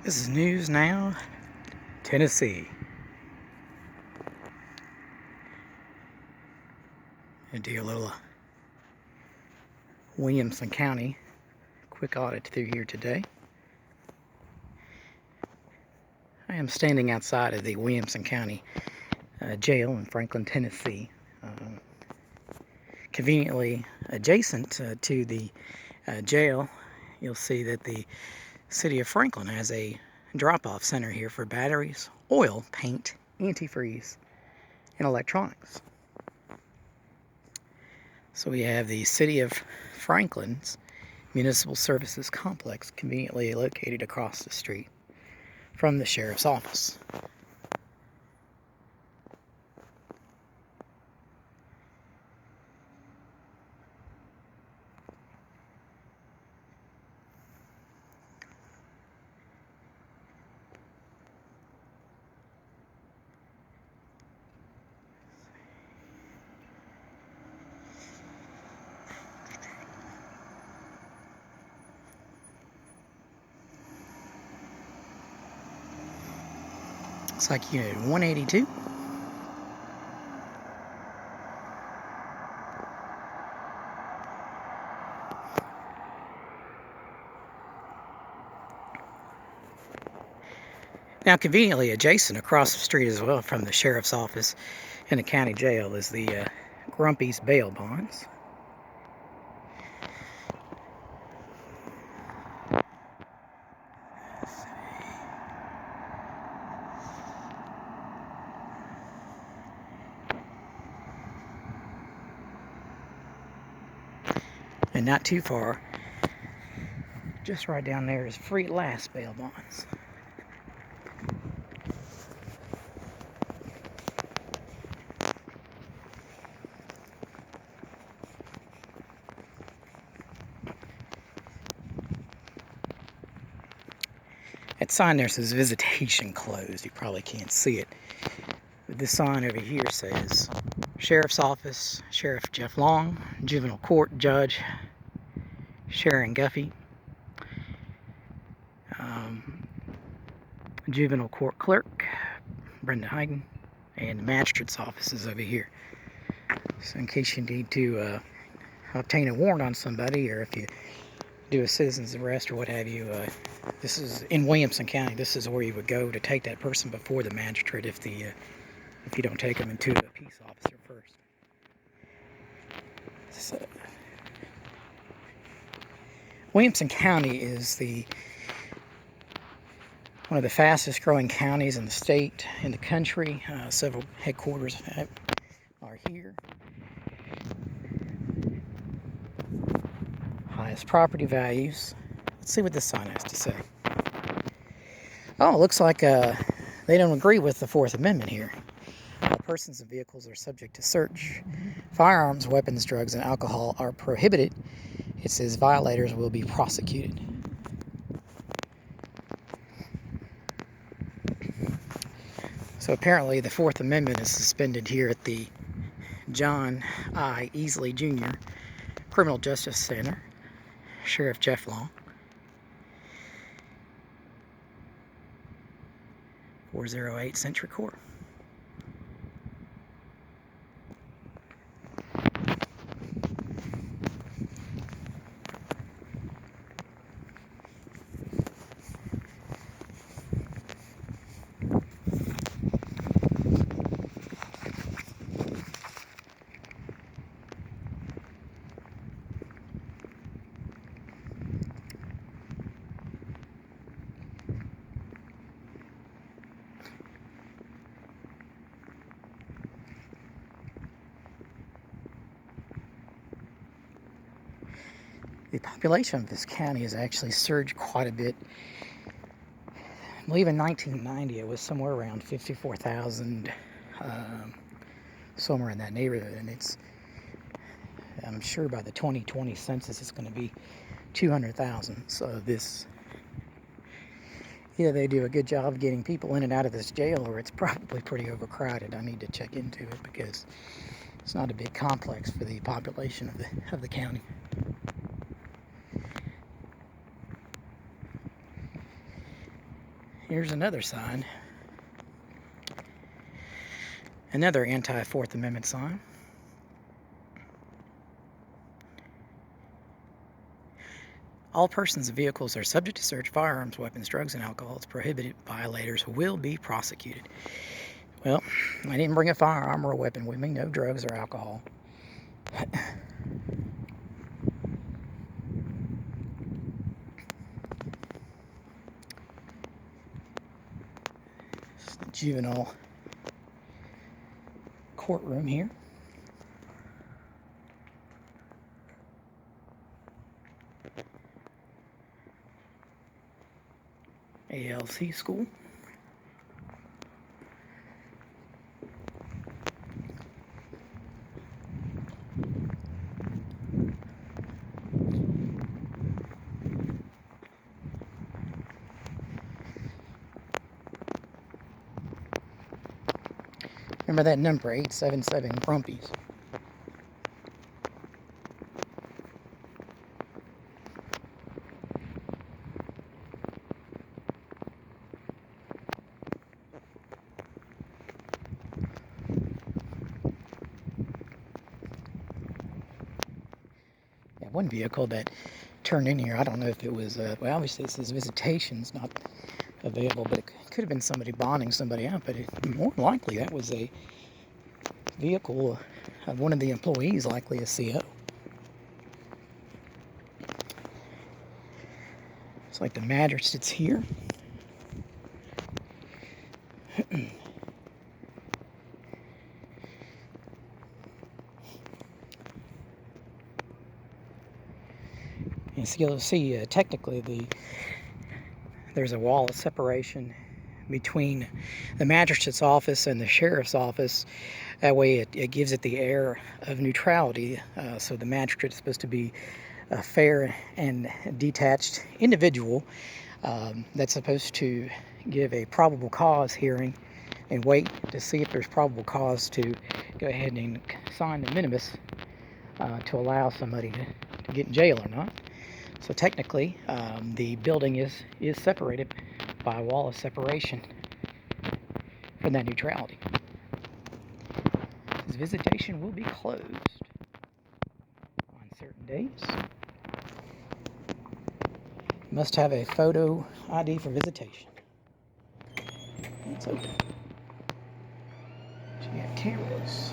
This is News Now, Tennessee. And do a little Williamson County quick audit through here today. I am standing outside of the Williamson County jail in Franklin, Tennessee. Conveniently adjacent to the jail, you'll see that the city of Franklin has a drop-off center here for batteries, oil, paint, antifreeze, and electronics. So we have the city of Franklin's Municipal Services Complex conveniently located across the street from the sheriff's office. Looks like Unit 182. Now, conveniently adjacent across the street as well from the sheriff's office and the county jail is the Grumpy's bail bonds. And not too far, just right down there is free at last bail bonds. That sign there says visitation closed. You probably can't see it. But this sign over here says Sheriff's Office, Sheriff Jeff Long, Juvenile Court Judge Sharon Guffey, Juvenile Court Clerk Brenda Hayden, and the Magistrate's Office is over here. So in case you need to obtain a warrant on somebody, or if you do a citizen's arrest or what have you, this is in Williamson County. This is where you would go to take that person before the magistrate if you don't take them into a peace officer first. So, Williamson County is one of the fastest growing counties in the state, in the country. Several headquarters are here. Highest property values. Let's see what this sign has to say. Oh, it looks like they don't agree with the Fourth Amendment here. All persons and vehicles are subject to search. Firearms, weapons, drugs, and alcohol are prohibited. It says violators will be prosecuted. So apparently the Fourth Amendment is suspended here at the John I. Easley Jr. Criminal Justice Center. Sheriff Jeff Long. 408 Century Court. The population of this county has actually surged quite a bit. I believe in 1990 it was somewhere around 54,000, somewhere in that neighborhood, and I'm sure by the 2020 census it's going to be 200,000. So either they do a good job getting people in and out of this jail, or it's probably pretty overcrowded. I need to check into it because it's not a big complex for the population of the county. here's another sign. Another anti-Fourth Amendment sign. All persons and vehicles are subject to search. Firearms, weapons, drugs, and alcohol is prohibited. Violators will be prosecuted. Well, I didn't bring a firearm or a weapon with me. No drugs or alcohol. It's the juvenile courtroom here. ALC school. Remember that number, 877 Brumpies. Yeah, one vehicle that turned in here, I don't know if it was, well, obviously it says visitation's not available, but it could have been somebody bonding somebody out, but more likely that was a vehicle of one of the employees, likely a CO. It's like the magistrate's here. And so you'll see technically there's a wall of separation between the magistrate's office and the sheriff's office. That way it gives it the air of neutrality. So the magistrate is supposed to be a fair and detached individual that's supposed to give a probable cause hearing and wait to see if there's probable cause to go ahead and sign the minimus to allow somebody to get in jail or not. So technically, the building is separated by a wall of separation from that neutrality. This visitation will be closed on certain days. Must have a photo ID for visitation. It's open. So you got cameras.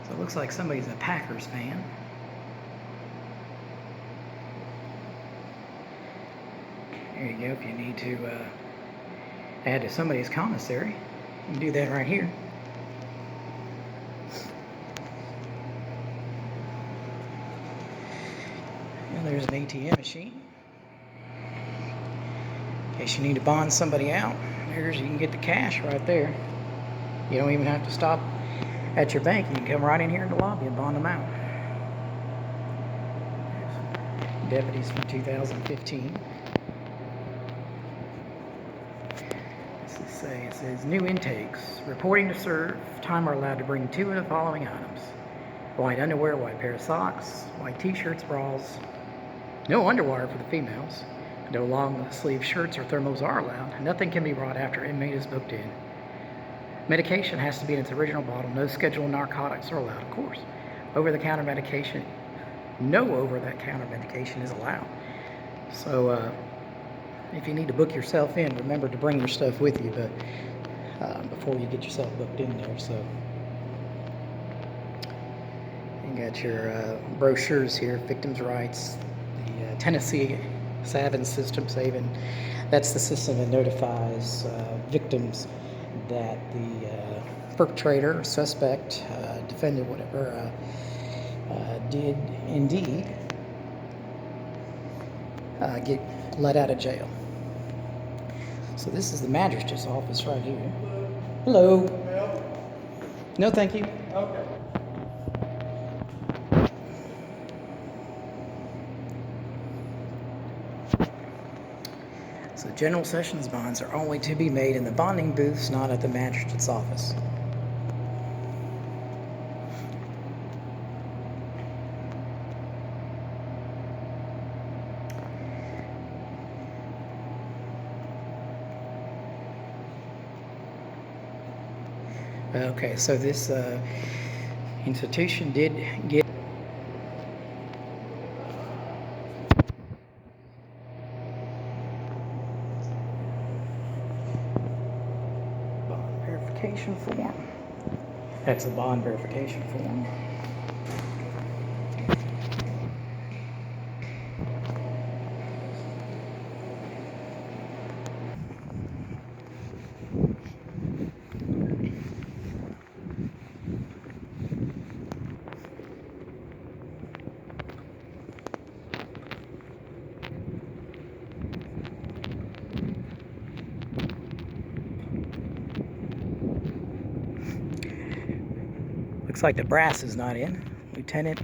So it looks like somebody's a Packers fan. There you go, if you need to add to somebody's commissary, you can do that right here. And there's an ATM machine. In case you need to bond somebody out, you can get the cash right there. You don't even have to stop at your bank. You can come right in here in the lobby and bond them out. Deputies from 2015. It says new intakes. Reporting to serve. Time are allowed to bring 2 of the following items: white underwear, white pair of socks, white t-shirts, bras. No underwire for the females. No long sleeve shirts or thermals are allowed. Nothing can be brought after inmate is booked in. Medication has to be in its original bottle. No scheduled narcotics are allowed, of course. Over-the-counter medication. No over-the-counter medication is allowed. So, if you need to book yourself in, remember to bring your stuff with you, but before you get yourself booked in there. So you got your brochures here, victims' rights, the Tennessee Savin system. Savin, that's the system that notifies victims that the perpetrator, suspect, defendant, whatever, did indeed get let out of jail. So this is the magistrate's office right here. Hello. No, thank you. Okay. So general sessions bonds are only to be made in the bonding booths, not at the magistrate's office. Okay, so this institution did get bond verification form. That's a bond verification form. Looks like the brass is not in. Lieutenant,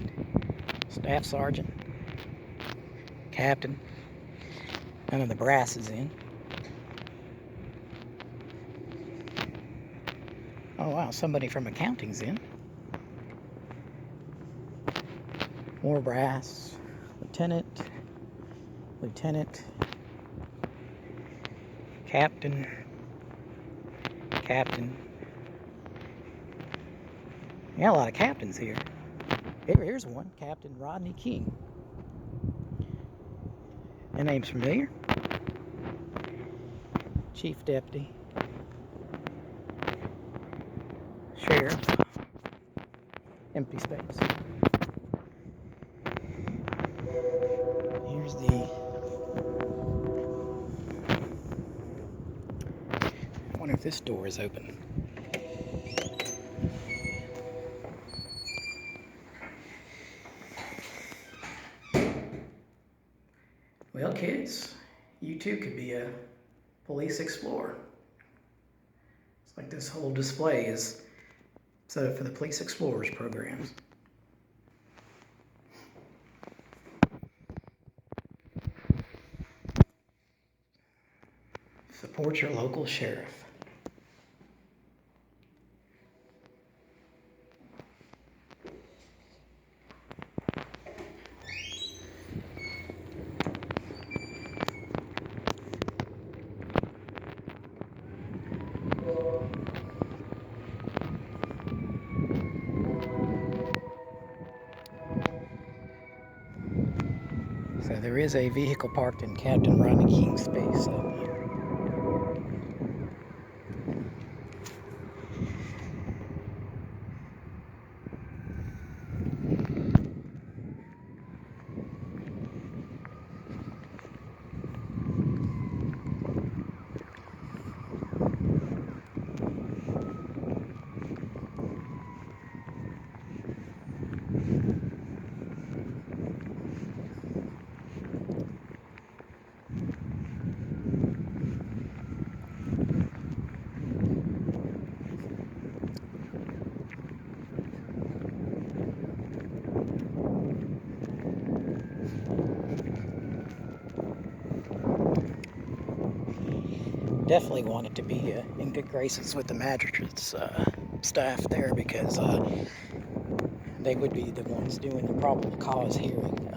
Staff Sergeant, Captain. None of the brass is in. Oh wow, somebody from accounting's in. More brass. Lieutenant, Lieutenant, Captain, Captain. You got a lot of captains here. Here's one, Captain Rodney King. That name's familiar. Chief Deputy, Sheriff, empty space. Here's the, I wonder if this door is open. Well, kids, you too could be a police explorer. It's like this whole display is set up for the Police Explorers programs. Support your local sheriff. So there is a vehicle parked in Captain Rodney King's space. Definitely wanted to be in good graces with the magistrate's staff there, because they would be the ones doing the probable cause hearing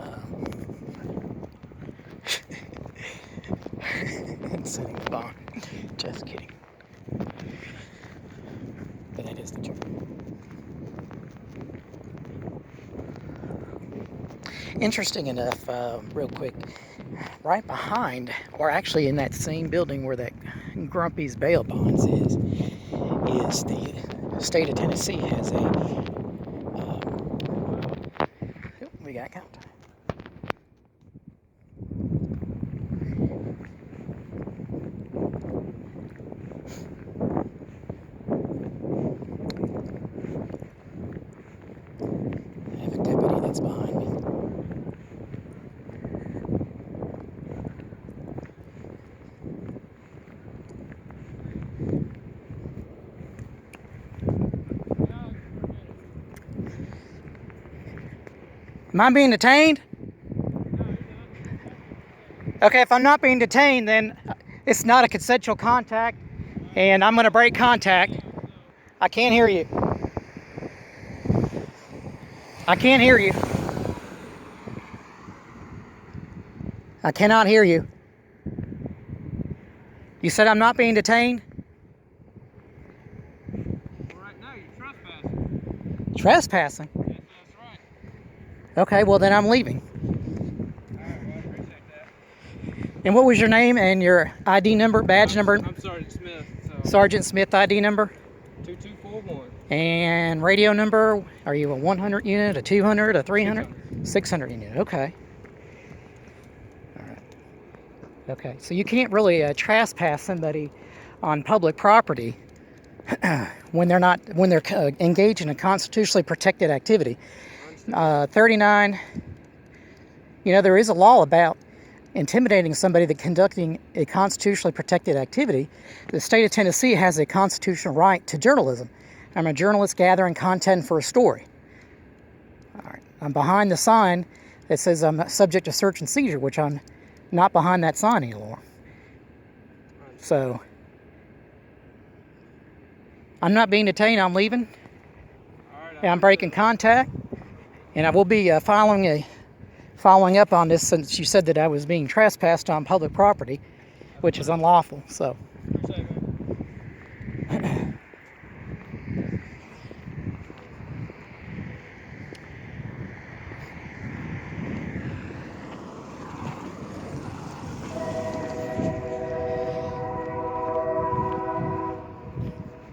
and setting the bond. Just kidding. But that is the truth. Interesting enough, real quick, right behind, or actually in that same building where that Grumpy's bail bonds is the state of Tennessee has a, we got count. I have a deputy that's behind me. Am I being detained? Okay, if I'm not being detained, then it's not a consensual contact, and I'm going to break contact. I can't hear you. I can't hear you. I cannot hear you. You said I'm not being detained? Right now. Trespassing? That's right. Okay, well then I'm leaving. All right, well, I appreciate that. And what was your name and your ID number, badge number? I'm Sergeant Smith. So Sergeant Smith ID number? 2241. And radio number? Are you a 100 unit, a 200, a 300? 600. 600 unit, okay. All right. Okay, so you can't really trespass somebody on public property when they're engaged in a constitutionally protected activity. 39, there is a law about intimidating somebody that conducting a constitutionally protected activity. The state of Tennessee has a constitutional right to journalism. I'm a journalist gathering content for a story. All right. I'm behind the sign that says I'm subject to search and seizure, which I'm not behind that sign anymore. So I'm not being detained. I'm leaving. And I'm breaking contact, and I will be following up on this, since you said that I was being trespassed on public property, which is unlawful. So.